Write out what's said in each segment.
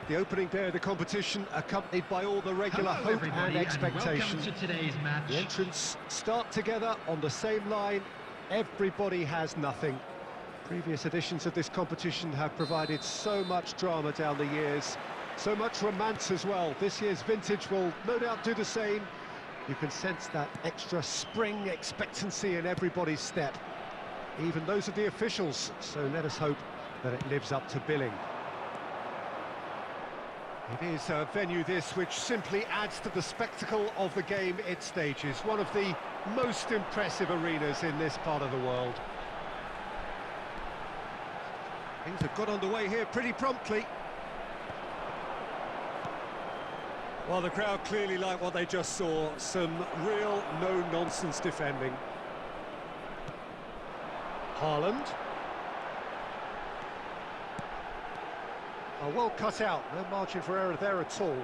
The opening day of the competition, accompanied by all the regular hope and expectation. Welcome to today's match. The entrants start together on the same line. Everybody has nothing. Previous editions of this competition have provided so much drama down the years, so much romance as well. This year's vintage will no doubt do the same. You can sense that extra spring expectancy in everybody's step, even those of the officials, so let us hope that it lives up to billing. It is a venue this which simply adds to the spectacle of the game it stages, one of the most impressive arenas in this part of the world. Things have got underway here pretty promptly. Well, the crowd clearly like what they just saw, some real no-nonsense defending. Haaland. Oh, well cut out, no margin for error there at all.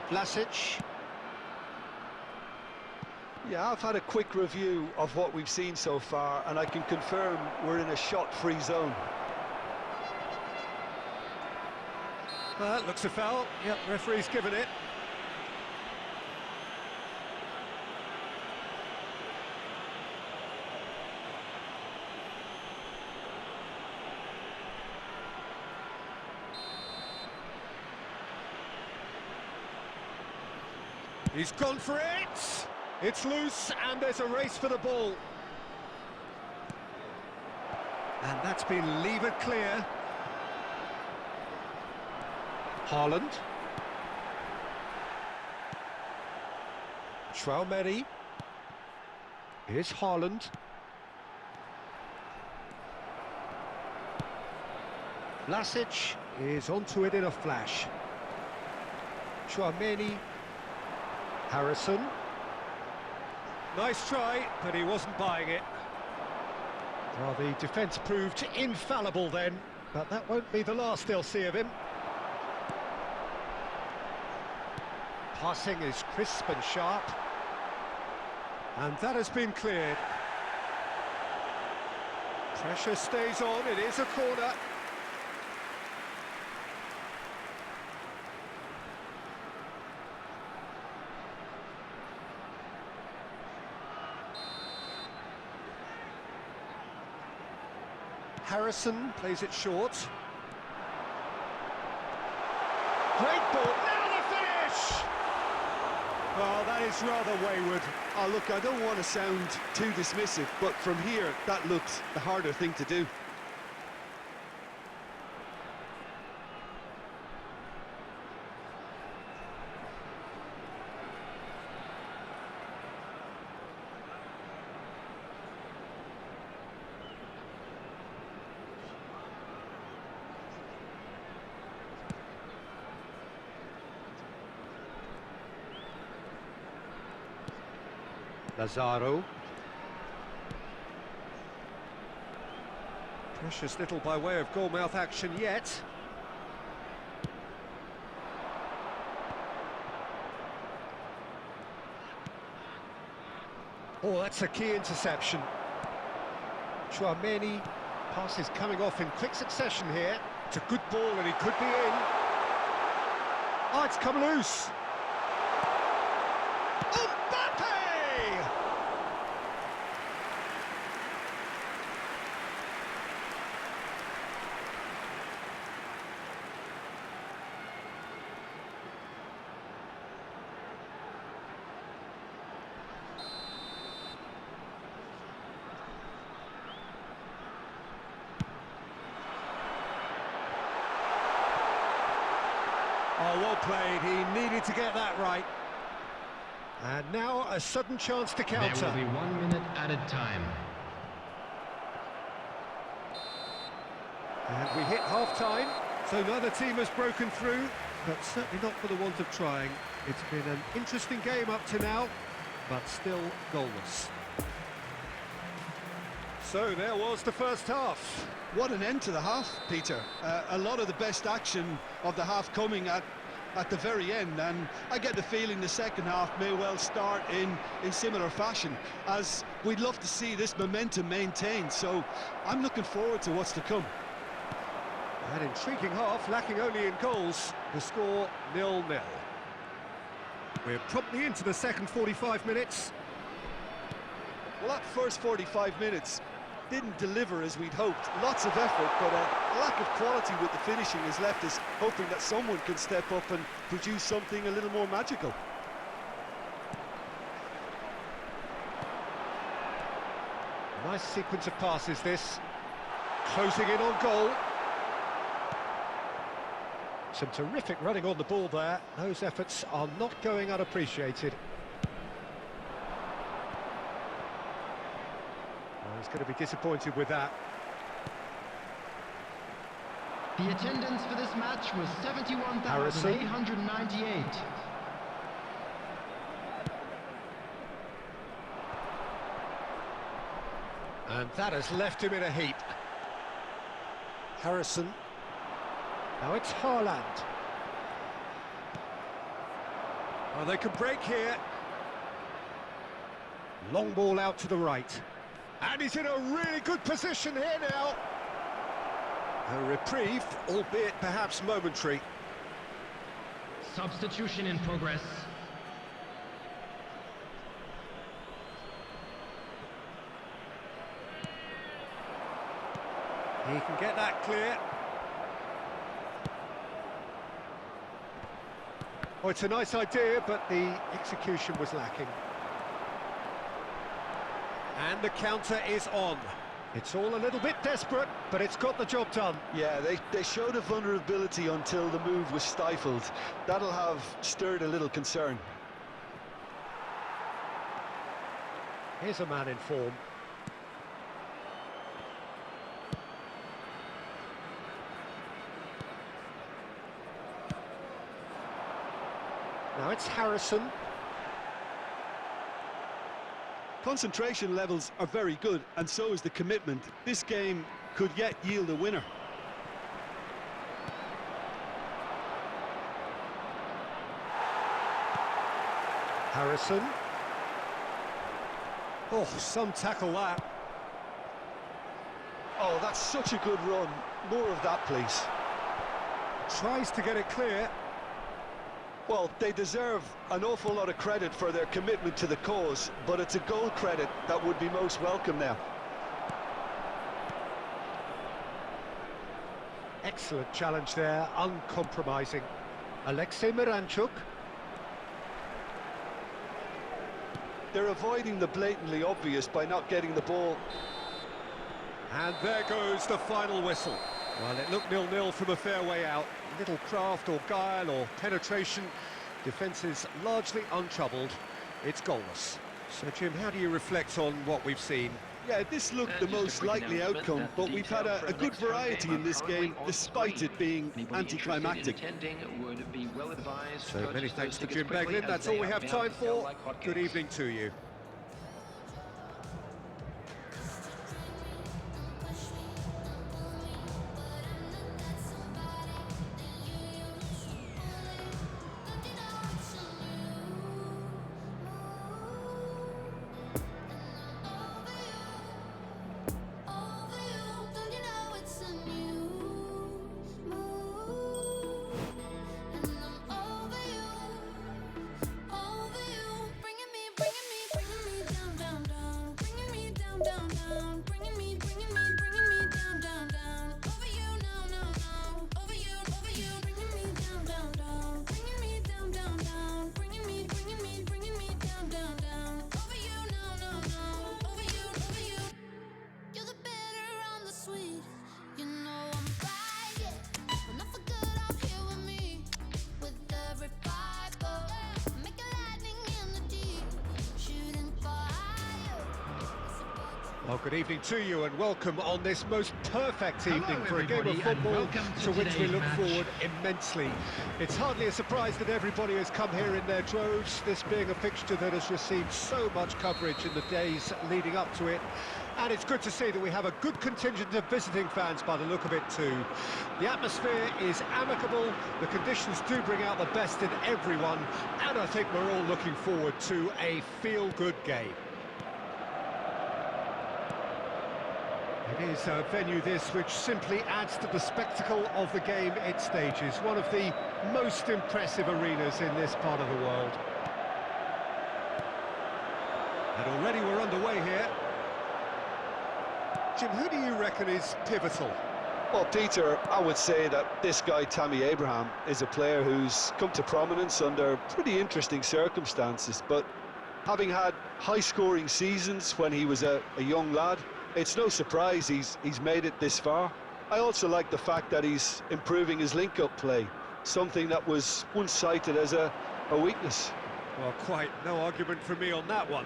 Vlasic. Yeah, I've had a quick review of what we've seen so far, and I can confirm we're in a shot-free zone. That looks a foul. Yep, referee's given it. He's gone for it! It's loose, and there's a race for the ball. And that's been levered clear. Haaland. Traoré. Here's Haaland. Vlasic is onto it in a flash. Traoré. Harrison. Nice try, but he wasn't buying it. Well, the defence proved infallible then, but that won't be the last they'll see of him. Passing is crisp and sharp. And that has been cleared. Pressure stays on, it is a corner. Harrison plays it short. Great ball, now the finish! Oh, that is rather wayward. Oh, look, I don't want to sound too dismissive, but from here, that looks the harder thing to do. Lazaro. Precious little by way of goal-mouth action yet. Oh, that's a key interception. Traoré, pass is coming off in quick succession here. It's a good ball and he could be in. Oh, it's come loose. Oh, well played. He needed to get that right. And now a sudden chance to counter. There will be 1 minute added time. And we hit half-time, so neither team has broken through, but certainly not for the want of trying. It's been an interesting game up to now, but still goalless. So there was the first half. What an end to the half, Peter. A lot of the best action of the half coming at the very end, and I get the feeling the second half may well start in similar fashion, as we'd love to see this momentum maintained. So I'm looking forward to what's to come. An intriguing half, lacking only in goals. The score 0-0. We're promptly into the second 45 minutes. Well, that first 45 minutes didn't deliver as we'd hoped. Lots of effort, but a lack of quality with the finishing has left us hoping that someone can step up and produce something a little more magical. Nice sequence of passes, this. Closing in on goal. Some terrific running on the ball there. Those efforts are not going unappreciated. Well, he's going to be disappointed with that. The attendance for this match was 71,898. And that has left him in a heap. Harrison. Now it's Haaland. Oh, they can break here. Long ball out to the right. And he's in a really good position here now. A reprieve, albeit perhaps momentary. Substitution in progress. He can get that clear. Oh, it's a nice idea, but the execution was lacking. And the counter is on. It's all a little bit desperate, but it's got the job done. Yeah, they showed a vulnerability until the move was stifled. That'll have stirred a little concern. Here's a man in form. Now it's Harrison. Concentration levels are very good, and so is the commitment. This game could yet yield a winner. Harrison. Oh, some tackle that. Oh, that's such a good run. More of that, please. Tries to get it clear. Well, they deserve an awful lot of credit for their commitment to the cause, but it's a goal credit that would be most welcome now. Excellent challenge there, uncompromising. Alexei Miranchuk. They're avoiding the blatantly obvious by not getting the ball. And there goes the final whistle. Well, it looked 0-0 from a fair way out. Little craft or guile or penetration. Defence is largely untroubled. It's goalless. So, Jim, how do you reflect on what we've seen? Yeah, this looked the most likely outcome, but we've had a good variety in this game, despite it being anticlimactic. So many thanks to Jim Beglin. That's all we have time for. Good evening to you. Well, good evening to you and welcome on this most perfect evening for a game of football to which we look forward immensely. It's hardly a surprise that everybody has come here in their droves, this being a fixture that has received so much coverage in the days leading up to it. And it's good to see that we have a good contingent of visiting fans by the look of it too. The atmosphere is amicable, the conditions do bring out the best in everyone, and I think we're all looking forward to a feel-good game. It is a venue this which simply adds to the spectacle of the game it stages, one of the most impressive arenas in this part of the world. And already we're underway here. Jim, who do you reckon is pivotal? Well, Peter, I would say that this guy, Tammy Abraham, is a player who's come to prominence under pretty interesting circumstances, but having had high-scoring seasons when he was a young lad, it's no surprise he's made it this far. I also like the fact that he's improving his link-up play, something that was once cited as a weakness. Well, quite no argument from me on that one.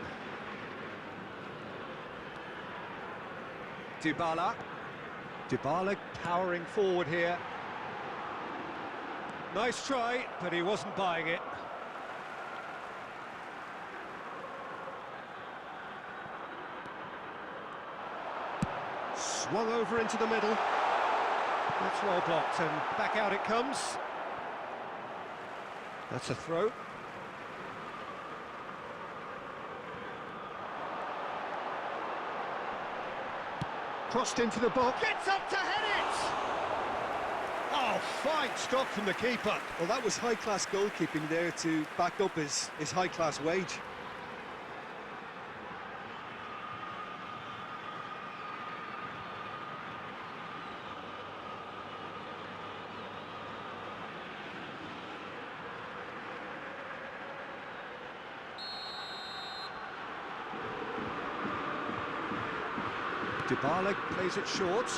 Dybala powering forward here. Nice try, but he wasn't buying it. Swung over into the middle. That's well blocked, and back out it comes. That's a throw. Crossed into the box, gets up to head it! Oh, fine stop from the keeper. Well, that was high-class goalkeeping there to back up his high-class wage. Dybala plays it short.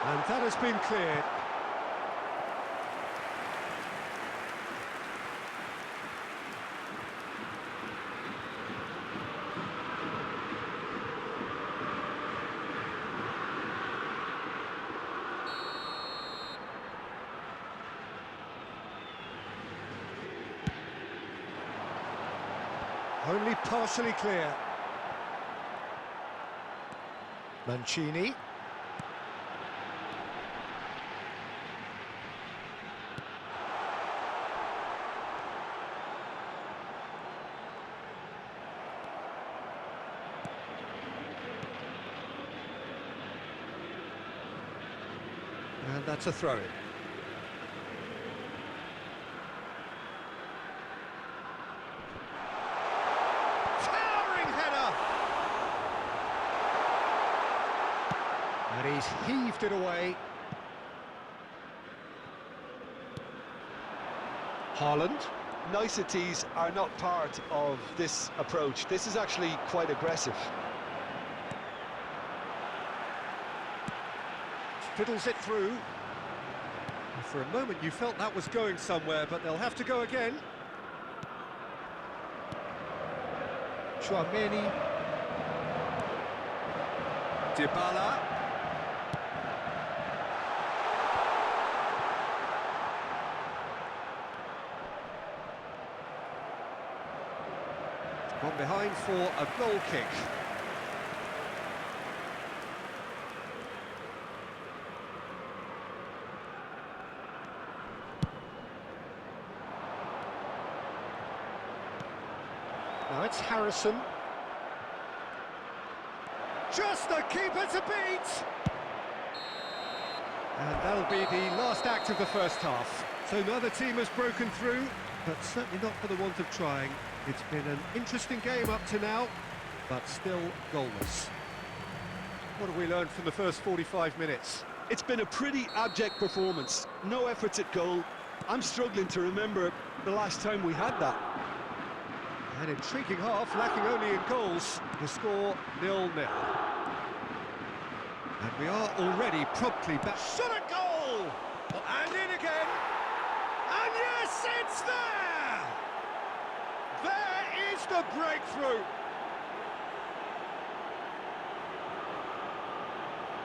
And that has been cleared. Only partially clear. Mancini. And that's a throw-in. And he's heaved it away. Haaland. Niceties are not part of this approach. This is actually quite aggressive. Fiddles it through. For a moment you felt that was going somewhere, but they'll have to go again. Chouameni. Dybala. Gone behind for a goal kick. Now it's Harrison. Just the keeper to beat! And that'll be the last act of the first half. So neither team has broken through, but certainly not for the want of trying. It's been an interesting game up to now, but still goalless. What have we learned from the first 45 minutes? It's been a pretty abject performance. No efforts at goal. I'm struggling to remember the last time we had that. An intriguing half, lacking only in goals. The score 0-0. And we are already promptly back. Shot a goal! And in again! And yes, it's there! There is the breakthrough!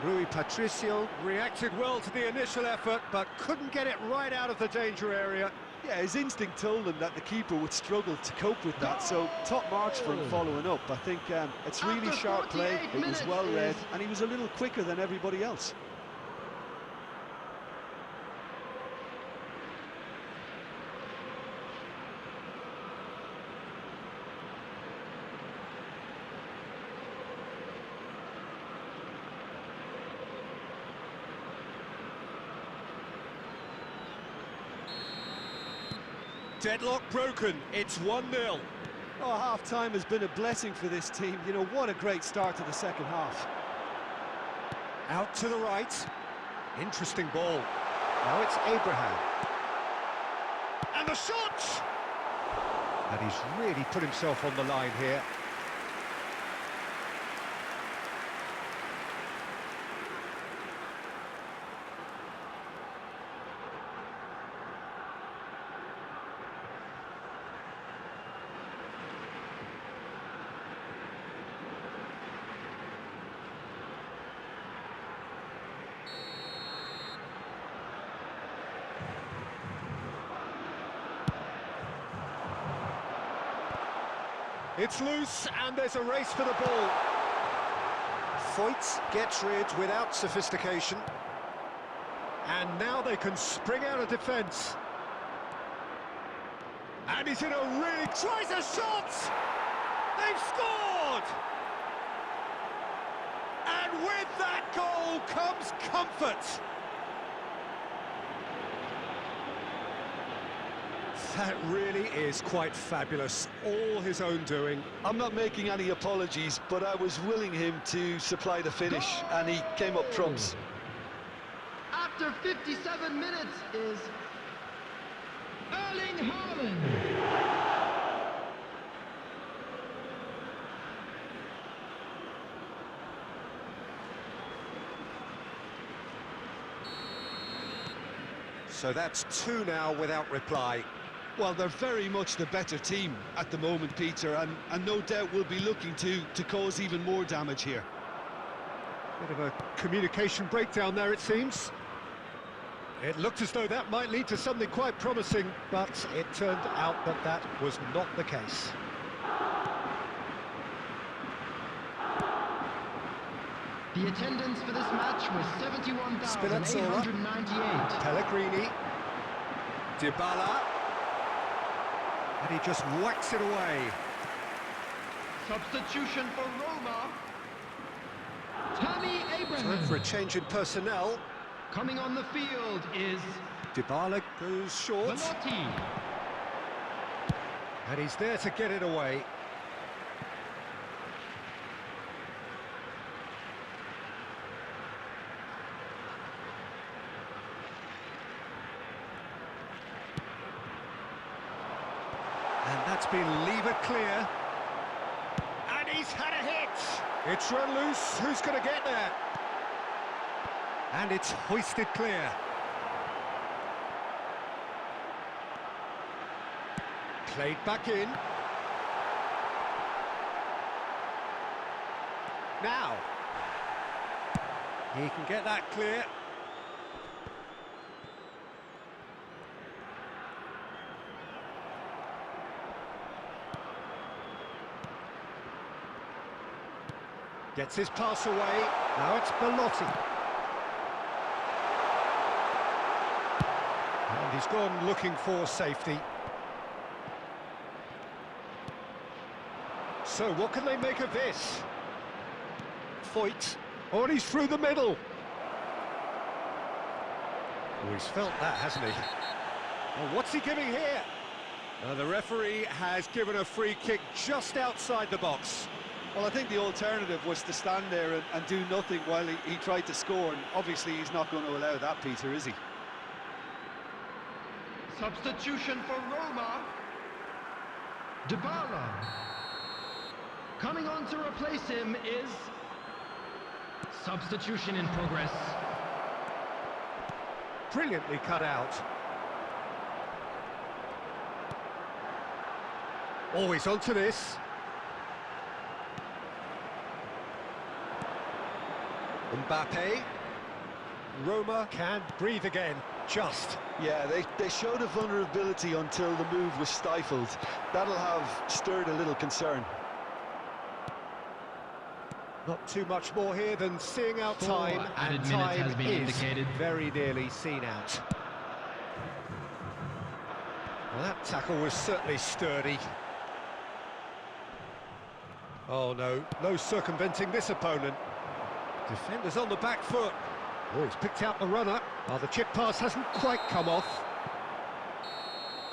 Rui Patricio reacted well to the initial effort, but couldn't get it right out of the danger area. Yeah, his instinct told him that the keeper would struggle to cope with that, so top marks for him following up. I think it's really After sharp play, 48 it was well read, minutes and he was a little quicker than everybody else. Deadlock broken, it's 1-0. Oh, half-time has been a blessing for this team. You know, what a great start to the second half. Out to the right. Interesting ball. Now it's Abraham. And the shot! And he's really put himself on the line here. It's loose, and there's a race for the ball. Foyt gets rid without sophistication. And now they can spring out of defence. And he's in a really... tries a shot! They've scored! And with that goal comes comfort. That really is quite fabulous, all his own doing. I'm not making any apologies, but I was willing him to supply the finish, and he came up trumps. After 57 minutes is Erling Haaland. So that's 2 now without reply. Well, they're very much the better team at the moment, Peter, and no doubt will be looking to cause even more damage here. Bit of a communication breakdown there, it seems. It looked as though that might lead to something quite promising, but it turned out that that was not the case. The attendance for this match was 71,898. Pellegrini. Dybala. And he just whacks it away. Substitution for Roma. Tammy Abraham. Time for a change in personnel. Coming on the field is Dybala goes short. Velotti. And he's there to get it away. And that's been levered clear. And he's had a hit. It's run loose. Who's going to get there? And it's hoisted clear. Played back in. Now. He can get that clear. Gets his pass away. Now it's Belotti. And he's gone looking for safety. So what can they make of this? Foyt. Oh, and he's through the middle. Oh, he's felt that, hasn't he? Oh, what's he giving here? The referee has given a free kick just outside the box. Well, I think the alternative was to stand there and do nothing while he tried to score, and obviously he's not going to allow that, Peter, is he? Substitution for Roma. Dybala. Coming on to replace him is... Substitution in progress. Brilliantly cut out. Always onto this. Mbappe. Roma can breathe again. just. Yeah, they showed a vulnerability until the move was stifled. That'll have stirred a little concern. Not too much more here than seeing out 4 time, added and minutes time has been is indicated. very nearly seen out. Well, that tackle was certainly sturdy. Oh no, no circumventing this opponent. Defenders on the back foot. Oh, he's picked out the runner. Oh, the chip pass hasn't quite come off.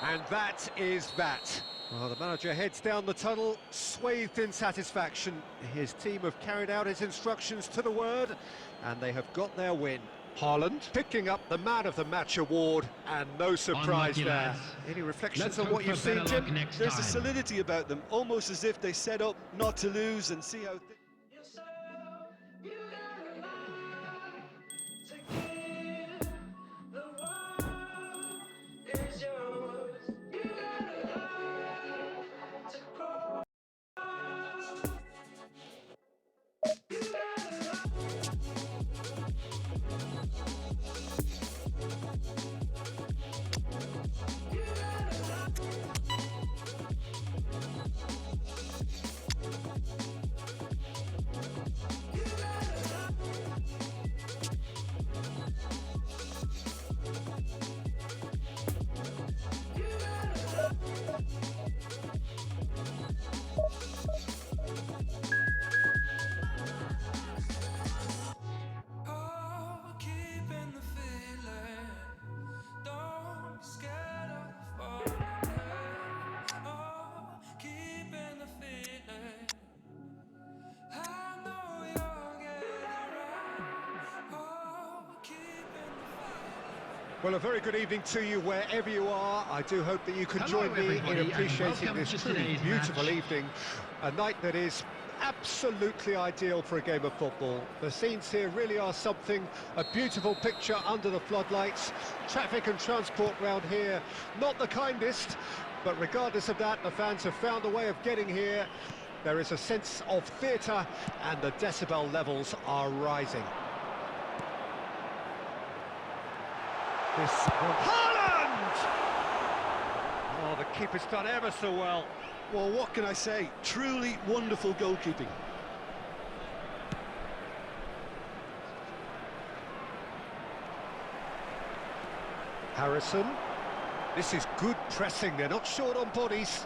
And that is that. Well, the manager heads down the tunnel, swathed in satisfaction. His team have carried out his instructions to the word, and they have got their win. Haaland picking up the Man of the Match award, and no surprise Unlucky, there. lads. Any reflections Let's on hope what you've for better seen, luck Tim? next There's a time. solidity about them, almost as if they set up not to lose and see how... Well, a very good evening to you wherever you are. I do hope that you can Hello, join me in everybody, and appreciating welcome this to truly today's beautiful match. evening. A night that is absolutely ideal for a game of football. The scenes here really are something, a beautiful picture under the floodlights. Traffic and transport round here, not the kindest, but regardless of that, the fans have found a way of getting here. There is a sense of theatre, and the decibel levels are rising. This one. Haaland! Oh, the keeper's done ever so well. Well, what can I say? Truly wonderful goalkeeping. Harrison. This is good pressing, they're not short on bodies.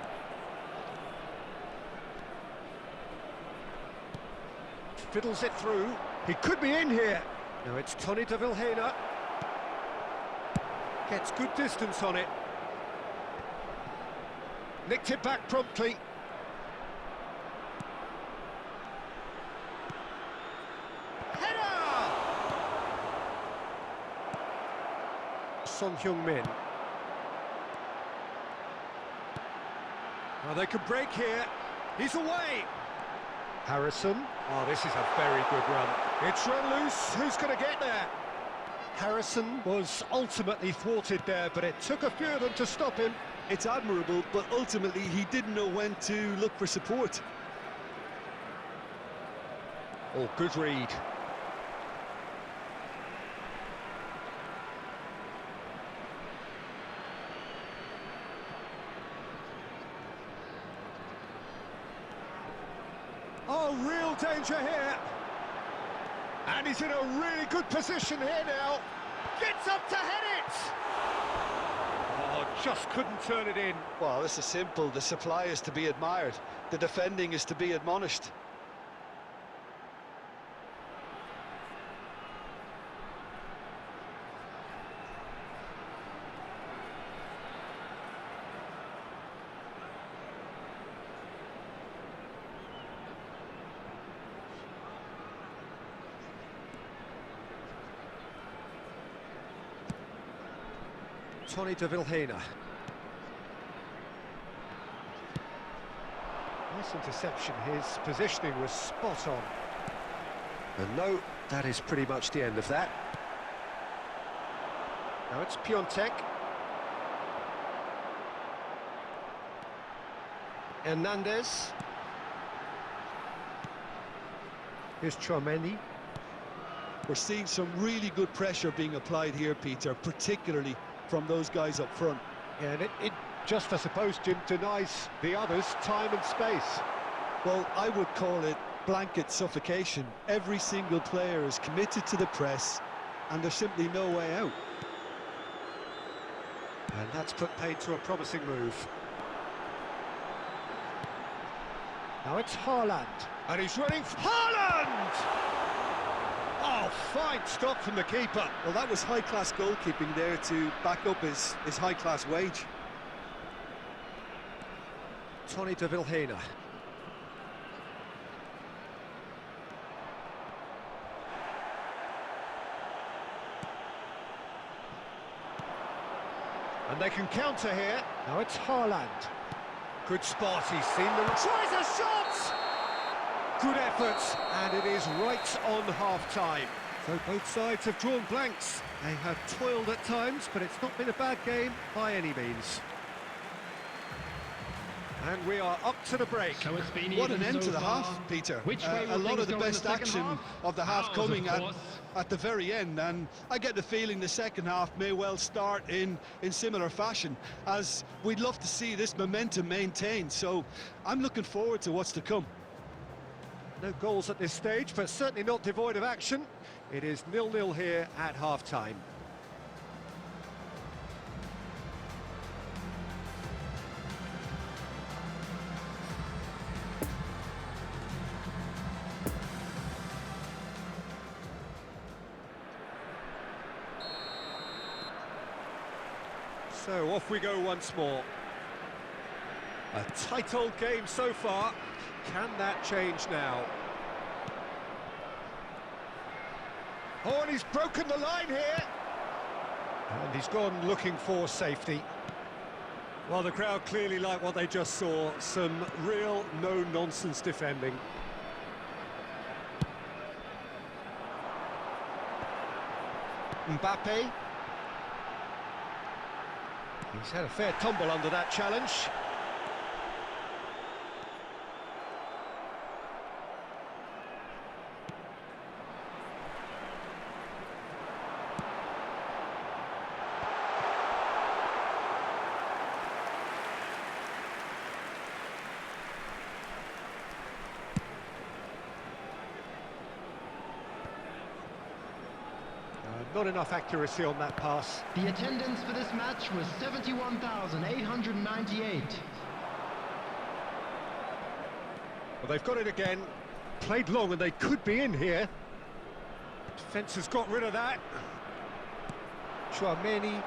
Fiddles it through. He could be in here. No, it's Tony de Vilhena. Gets good distance on it. Nicked it back promptly. Header! Son Heung-min. Well, they could break here. He's away. Harrison. Oh, this is a very good run. It's run loose. Who's going to get there? Harrison was ultimately thwarted there, but it took a few of them to stop him. It's admirable, but ultimately he didn't know when to look for support. Oh, good read. Oh, real danger here. And he's in a really good position here now. Gets up to head it! Oh, just couldn't turn it in. Well, this is simple. The supply is to be admired. The defending is to be admonished. Tony de Vilhena. Nice interception, his positioning was spot on. And no, that is pretty much the end of that. Now it's Piontek. Hernandez. Here's Chouameni. We're seeing some really good pressure being applied here, Peter, particularly from those guys up front. Yeah, and it just, I suppose, Jim, denies the others time and space. Well, I would call it blanket suffocation. Every single player is committed to the press, and there's simply no way out. And that's put paid to a promising move. Now it's Haaland, and he's running for Haaland! Oh, fine stop from the keeper. Well, that was high-class goalkeeping there to back up his high-class wage. Tony de Vilhena. And they can counter here. Now it's Haaland. Good spot, he's seen them. Tries a shot! Good effort, and it is right on half-time. So both sides have drawn blanks. They have toiled at times, but it's not been a bad game by any means. And we are up to the break. So it's been What an end so to the far. half, Peter. Which way A will lot things of the go in best second action half? of the half Ours, coming of course. at the very end, and I get the feeling the second half may well start in similar fashion, as we'd love to see this momentum maintained. So I'm looking forward to what's to come. No goals at this stage, but certainly not devoid of action. It is 0-0 here at half-time. So off we go once more. A tight old game so far. Can that change now? Oh, and he's broken the line here. And he's gone looking for safety. Well, the crowd clearly like what they just saw. Some real no-nonsense defending. Mbappe. He's had a fair tumble under that challenge. Not enough accuracy on that pass. The attendance for this match was 71,898. Well, they've got it again. Played long and they could be in here. Defence has got rid of that. Chouameni.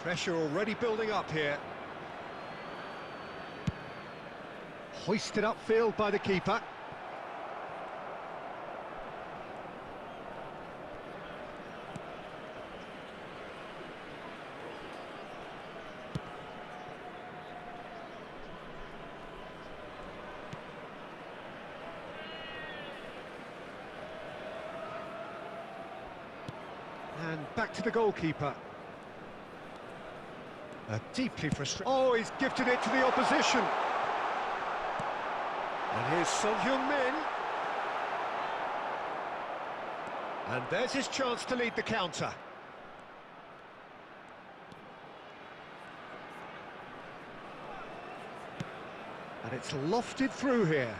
Pressure already building up here. Hoisted upfield by the keeper. And back to the goalkeeper. A deeply frustrated... Oh, he's gifted it to the opposition. And here's Son Heung-min. And there's his chance to lead the counter. And it's lofted through here.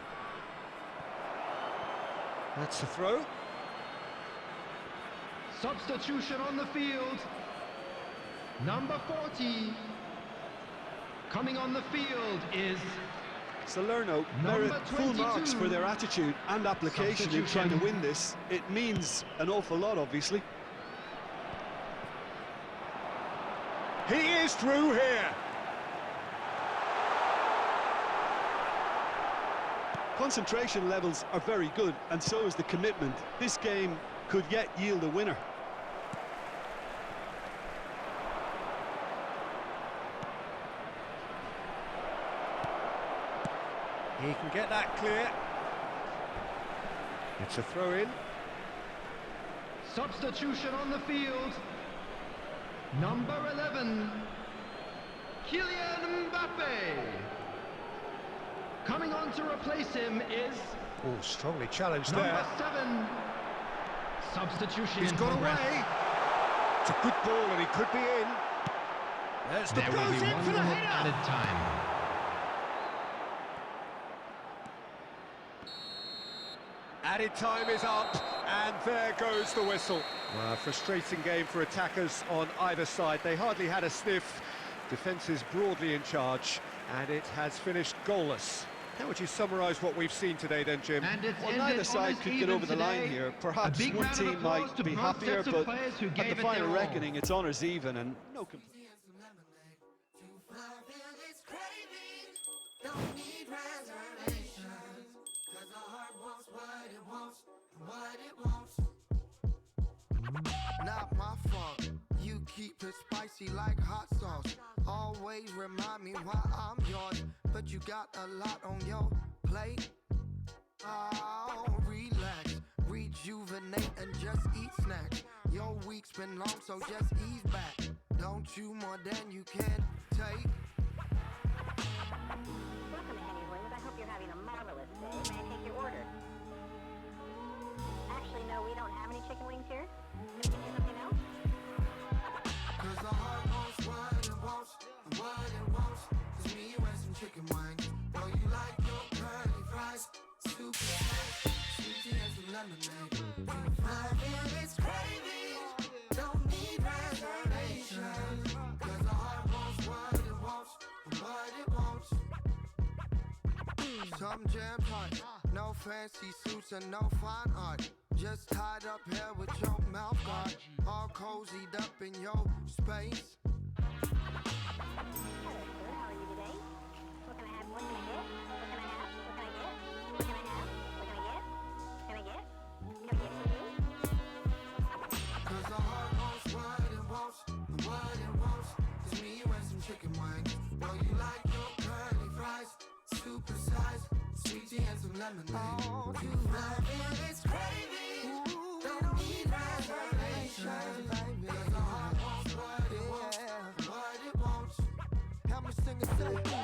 That's the throw. Substitution on the field. Number 40. Coming on the field is Salerno Number merit full 22. marks for their attitude and application in trying to win this. It means an awful lot, obviously. He is through here. Concentration levels are very good, and so is the commitment. This game could yet yield a winner. He can get that clear. It's a throw-in. substitution on the field. Number 11, Kylian Mbappe. Coming on to replace him is Oh, strongly challenged Number there. 7. Substitution He's in got progress. away. It's a good ball and he could be in. There's the There will goes be in one for the minute header. added time. Added time is up, and there goes the whistle. Frustrating game for attackers on either side. They hardly had a sniff. Defence is broadly in charge, and it has finished goalless. How would you summarise what we've seen today then, Jim? And it's Well, ended neither side almost could get even over the line today. here. A Perhaps big one round of team applause might to be both happier, sets of but players who at gave the it their final all. reckoning, it's honours even and no complaints. Don't need reservations, 'cause the heart wants what it wants, what it wants. Not my fault, you keep it spicy like hot sauce. Always remind me why I'm yours, but you got a lot on your plate. Oh, relax, rejuvenate and just eat snacks. Your week's been long, so just ease back. Don't chew more than you can take. Welcome to Henry's Wings. I hope you're having a marvelous day. May I take your order? Actually, no, we don't have any chicken wings here. Can I get you something else? 'Cause the heart wants what it wants, and what it wants is me and some chicken wings. Know you like your curly fries, super spice, sweet tea and some lemonade. Fulfill its craving, don't need reservations. 'Cause the heart wants what it wants, and what it wants. Some jam tight, no fancy suits and no fine art. Just tied up here with your mouth guard, all cozied up in your space. Hello, sir. How are you today? What can I have? What can I get? What can I have? What can I get? What can I have? What can I get? Can I get? Can I get for you? 'Cause the heart wants what it wants, and what it wants is me and some chicken wings. Know you like your curly fries, super size, sweet tea and some lemonade. Oh, you fulfill its craving, don't need reservations, baby. 'Cause the heart wants what it wants, and what it wants. How much sing it say?